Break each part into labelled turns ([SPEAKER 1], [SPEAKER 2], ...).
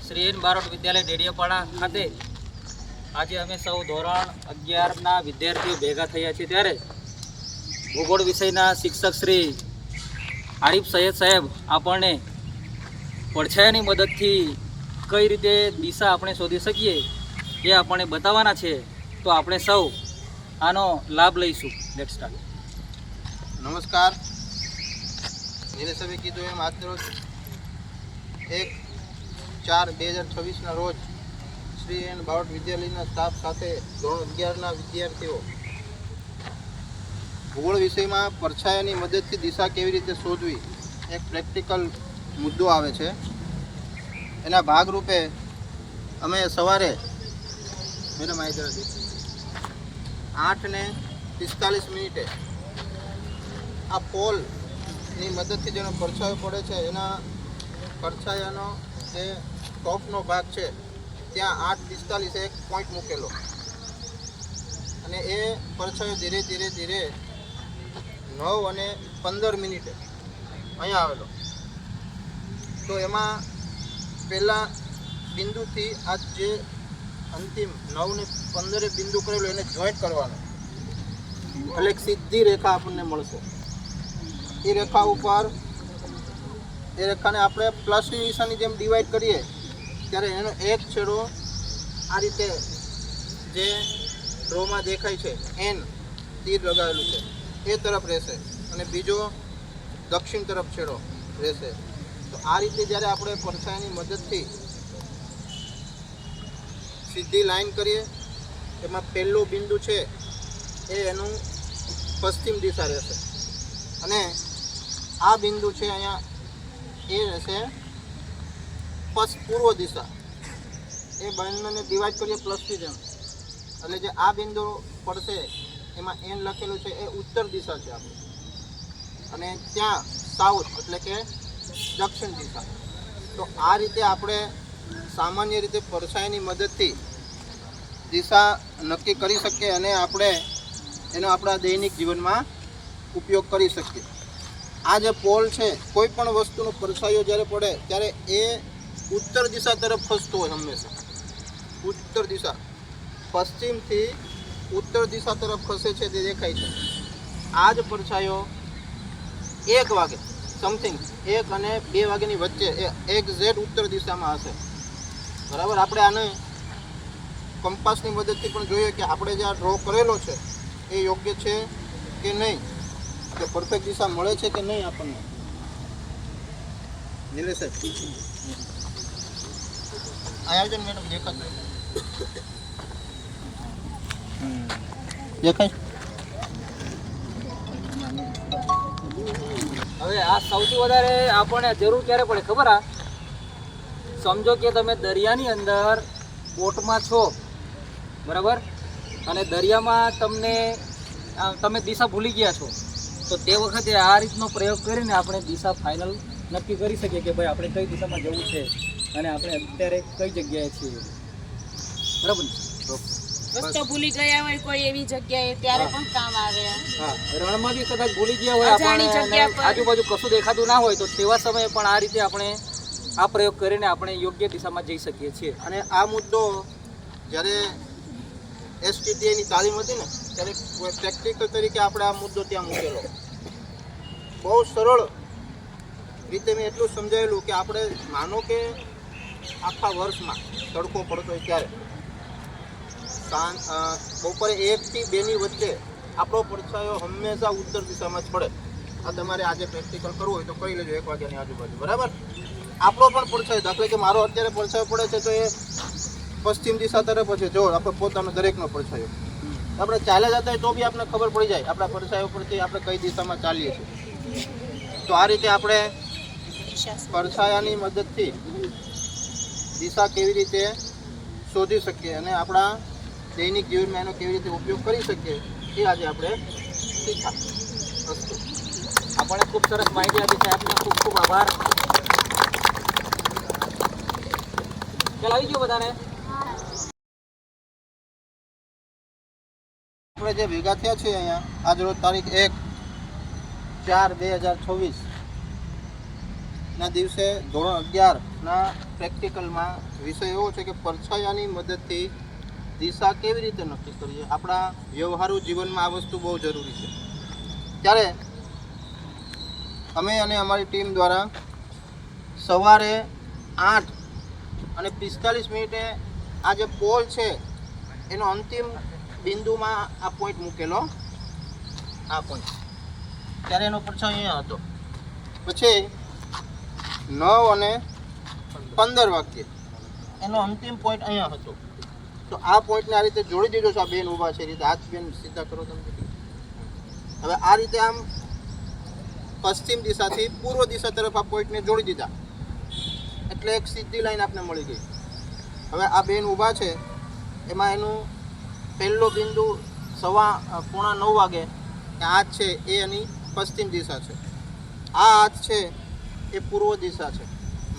[SPEAKER 1] Shri N Barot વિદ્યાલય ડેડિયાપાડા ખાતે આજે અમે સૌ ધોરણ 11ના વિદ્યાર્થીઓ ભેગા થયા છીએ ત્યારે ભૂગોળ વિષયના શિક્ષક શ્રી આરિફ સૈયદ સાહેબ આપણને પડછાયાની મદદથી કઈ રીતે દિશા આપણે શોધી શકીએ એ આપણને બતાવવાના છે. તો આપણે સૌ આનો લાભ લઈશું. Let's start.
[SPEAKER 2] નમસ્કાર. નિલેશભાઈ કીધું એમ આજના રોજ 1/4/2026ના રોજ શ્રી એન બારોટ વિદ્યાલયના સ્ટાફ સાથે ધોરણ 11ના વિદ્યાર્થીઓ ભૂગોળ વિષયમાં પડછાયાની મદદથી દિશા કેવી રીતે શોધવી એક પ્રેક્ટિકલ મુદ્દો આવે છે. એના ભાગરૂપે અમે સવારે મેડમ 8:45 આ પોલની મદદથી જેનો પડછાયો પડે છે એના પડછાયાનો જે ટોપનો ભાગ છે ત્યાં 8:45 એક પોઈન્ટ મૂકેલો અને એ પડછાયો ધીરે ધીરે 9:15 અહીંયા આવેલો. તો એમાં પહેલાં બિંદુથી આ જે અંતિમ 9:15 બિંદુ કરેલો એને જોઈન્ટ કરવાનો એટલે એક સીધી રેખા આપણને મળશે. એ રેખા ઉપર એ રેખાને આપણે પ્લસની નિશાની જેમ ડિવાઈડ કરીએ ત્યારે એનો એક છેડો આ રીતે જે ડ્રોમાં દેખાય છે એન તીર લગાવેલું છે એ તરફ રહેશે અને બીજો દક્ષિણ તરફ છેડો રહેશે. તો આ રીતે જ્યારે આપણે પડછાયાની મદદથી સીધી લાઈન કરીએ એમાં પહેલું બિંદુ છે એ એનું પશ્ચિમ દિશા રહેશે અને આ બિંદુ છે અહીંયા એ રહેશે પૂર્વ દિશા. એ બંનેને ડિવાઈડ કરીએ પ્લસથી જેમ એટલે જે આ બિંદુ પડશે એમાં એન લખેલું છે એ ઉત્તર દિશા છે આપણી અને ત્યાં સાઉથ એટલે કે દક્ષિણ દિશા. તો આ રીતે આપણે સામાન્ય રીતે પડછાયાની મદદથી દિશા નક્કી કરી શકીએ અને આપણે એનો આપણા દૈનિક જીવનમાં ઉપયોગ કરી શકીએ. આ જે પોલ છે કોઈ પણ વસ્તુનો પડછાયો જ્યારે પડે ત્યારે એ ઉત્તર દિશા તરફ ખસતો હોય હંમેશા. ઉત્તર દિશા પશ્ચિમથી ઉત્તર દિશા તરફ ખસે છે તે દેખાય છે. આ જ પડછાયો 1 વાગે સમથિંગ 1 અને 2 વાગ્યાની વચ્ચે એ એક્ઝેક્ટ ઉત્તર દિશામાં હશે. બરાબર. આપણે આને કંપાસની મદદથી પણ જોઈએ કે આપણે જે આ ડ્રો કરેલો છે એ યોગ્ય છે કે નહીં, કે પરફેક્ટ દિશા મળે છે કે નહીં આપણને. નિલેશ આયોજન મેડમ દેખાય
[SPEAKER 1] હવે આ સૌથી વધારે આપણને જરૂર ક્યારે પડે ખબર? આ સમજો કે તમે દરિયાની અંદર બોટમાં છો, બરાબર, અને દરિયામાં તમે દિશા ભૂલી ગયા છો, તો તે વખતે આ રીતનો પ્રયોગ કરીને આપણે દિશા ફાઇનલ નક્કી કરી શકીએ કે ભાઈ આપણે કઈ દિશામાં જવું છે અને આપણે અત્યારે કઈ જગ્યાએ છીએ. બરાબર ને?
[SPEAKER 3] રસ્તો ભૂલી ગયા હોય કોઈ એવી જગ્યાએ ત્યારે પણ કામ આવે.
[SPEAKER 1] હા, રણમાં બી કદાચ ભૂલી ગયા હોય આપણે, આજુબાજુ કશું દેખાતું ના હોય, તો તેવા સમયે પણ આ રીતે આપણે આ પ્રયોગ કરીને આપણે યોગ્ય દિશામાં જઈ શકીએ છીએ.
[SPEAKER 2] અને આ મુદ્દો જ્યારે STTની તાલીમ હતી ને ત્યારે પ્રેક્ટિકલ તરીકે આપણે આ મુદ્દો ત્યાં મૂકેલો. બહુ સરળ રીતે મેં એટલું સમજાવેલું કે આપણે માનો કે આખા વર્ષમાં તડકો પડતો હોય ત્યારે બપોરે 1 થી 2ની વચ્ચે આપણો પડછાયો હંમેશા ઉત્તર દિશામાં જ પડે. આ તમારે આજે પ્રેક્ટિકલ કરવું હોય તો કરી લેજો 1 વાગ્યાની આજુબાજુ. બરાબર. આપણો પણ પડછાયો, દાખલા કે મારો અત્યારે પડછાયો પડે છે તો એ પશ્ચિમ દિશા તરફ છે. જો આપણે પોતાનો દરેકનો પડછાયો આપણે ચાલે જતા હોય તો બી આપણને ખબર પડી જાય આપણા પડછાયો પરથી આપણે કઈ દિશામાં ચાલીએ છીએ. તો આ રીતે આપણે પડછાયાની મદદથી દિશા કેવી રીતે શોધી શકીએ અને આપણા દૈનિક જીવનમાં એનો કેવી રીતે ઉપયોગ કરી શકીએ એ આજે આપણે શીખ્યા.
[SPEAKER 1] આપણને ખૂબ સરસ માહિતી આપી છે. આપનો ખૂબ ખૂબ આભાર. ચાલ આવી ગયો બધાને.
[SPEAKER 2] આપણે જે ભેગા થયા છીએ અહીંયા આજ રોજ તારીખ 1/4/2026 ના દિવસે ધોરણ 11ના પ્રેક્ટિકલમાં વિષય એવો છે કે પરછાયાની મદદથી દિશા કેવી રીતે નક્કી કરીએ. આપણા વ્યવહારુ જીવનમાં આ વસ્તુ બહુ જરૂરી છે. ત્યારે અમે અને અમારી ટીમ દ્વારા સવારે 8:45 આ જે પોલ છે એનો અંતિમ બિંદુમાં આ પોઈન્ટ મૂકેલો, આ પોઈન્ટ, ત્યારે એનો પરછાયો અહીંયા હતો. પછી 9:15 વાગ્યે એનો અંતિમ પોઈન્ટ અહીંયા હતો. તો આ પોઈન્ટને આ રીતે જોડી દીધો છે. આ બેન ઊભા છે એ રીતે, હાથ બેન સીધા કરો તમે. હવે આ રીતે આમ પશ્ચિમ દિશાથી પૂર્વ દિશા તરફ આ પોઈન્ટને જોડી દીધા એટલે એક સીધી લાઈન આપને મળી ગઈ. હવે આ બેન ઊભા છે એમાં એનું પહેલો બિંદુ 8:45 વાગે હાથ છે એ એની પશ્ચિમ દિશા છે, આ હાથ છે એ પૂર્વ દિશા છે.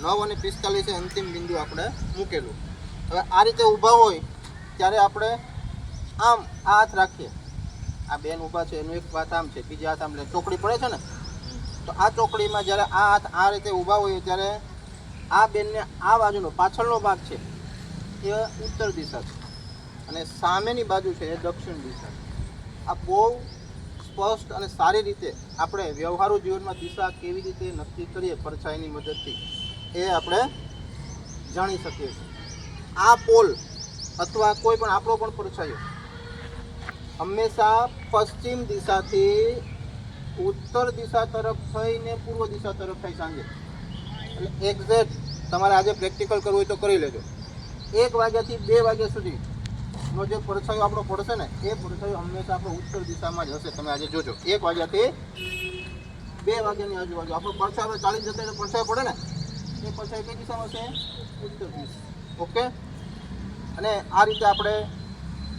[SPEAKER 2] 9:45 અંતિમ બિંદુ આપણે મૂકેલું. હવે આ રીતે ઊભા હોય ત્યારે આપણે આમ આ હાથ રાખીએ. આ બેન ઊભા છે એનું એક હાથ આમ છે, બીજા હાથ આમ, એટલે ચોકડી પડે છે ને, તો આ ચોકડીમાં જ્યારે આ હાથ આ રીતે ઊભા હોય ત્યારે આ બેનને આ બાજુનો પાછળનો ભાગ છે એ ઉત્તર દિશા છે અને સામેની બાજુ છે એ દક્ષિણ દિશા છે. આ બહુ સ્પષ્ટ અને સારી રીતે આપણે વ્યવહારુ જીવનમાં દિશા કેવી રીતે નક્કી કરીએ પરછાઈની મદદથી એ આપણે જાણી શકીએ છીએ. આ પોલ અથવા કોઈ પણ આપણો પણ પરછાયો હંમેશા પશ્ચિમ દિશાથી ઉત્તર દિશા તરફ થઈને પૂર્વ દિશા તરફ થઈ સાંજે. એટલે એક્ઝેક્ટ તમારે આજે પ્રેક્ટિકલ કરવું હોય તો કરી લેજો. 1 વાગ્યાથી 2 વાગ્યા સુધીનો જે પરછાયો આપણો પડશે ને એ પરછાયો હંમેશા આપણો ઉત્તર દિશામાં જ હશે. તમે આજે જોજો 1 વાગ્યાથી 2 વાગ્યાની આજુબાજુ આપણો પરછાયો 40 જતા પરછાયો પડે ને એ પરછાયો કઈ દિશામાં હશે? ઉત્તર દિશા. ઓકે. અને આ રીતે આપણે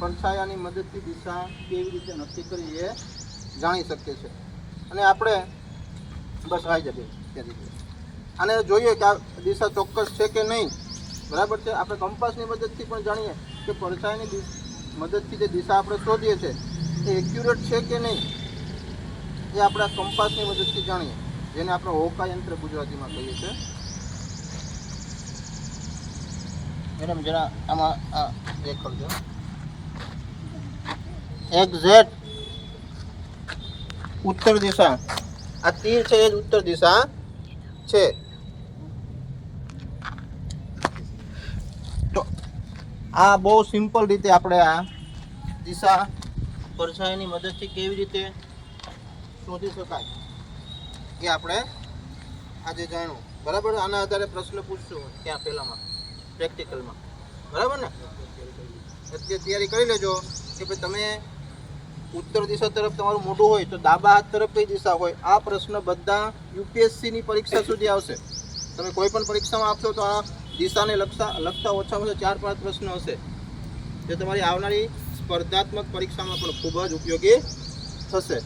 [SPEAKER 2] પરછાયાની મદદથી દિશા કેવી રીતે નક્કી કરી એ જાણી શકીએ છીએ. અને આપણે બસ આવી જઈએ ત્યાંથી અને જોઈએ કે આ દિશા ચોક્કસ છે કે નહીં. બરાબર છે. આપણે કંપાસની મદદથી પણ જાણીએ કે પરછાયાની મદદથી જે દિશા આપણે શોધીએ છીએ એ એક્યુરેટ છે કે નહીં એ આપણે કંપાસની મદદથી જાણીએ, જેને આપણે હોકા યંત્ર ગુજરાતીમાં કહીએ છીએ. મેડમ જરા આમાં આ દેખાડજો. એક્ઝેક્ટ ઉત્તર દિશા, આ તીર છે એ જ ઉત્તર દિશા છે. તો આ બહુ સિમ્પલ રીતે આપણે આ દિશા પરછાયાની મદદથી કેવી રીતે શોધી શકાય એ આપણે આજે જાણ્યું. બરાબર. આના આધારે પ્રશ્ન પૂછશું ત્યાં પહેલામાં પ્રેક્ટિકલમાં. બરાબર ને? અત્યારે તૈયારી કરી લેજો કે ભાઈ તમે ઉત્તર દિશા તરફ તમારું મોઢું હોય તો ડાબા હાથ તરફ કઈ દિશા હોય. આ પ્રશ્ન બધા યુપીએસસીની પરીક્ષા સુધી આવશે. તમે કોઈ પણ પરીક્ષામાં આપશો તો આ દિશાને લગતા ઓછામાં ઓછા 4-5 પ્રશ્નો હશે જે તમારી આવનારી સ્પર્ધાત્મક પરીક્ષામાં પણ ખૂબ જ ઉપયોગી થશે.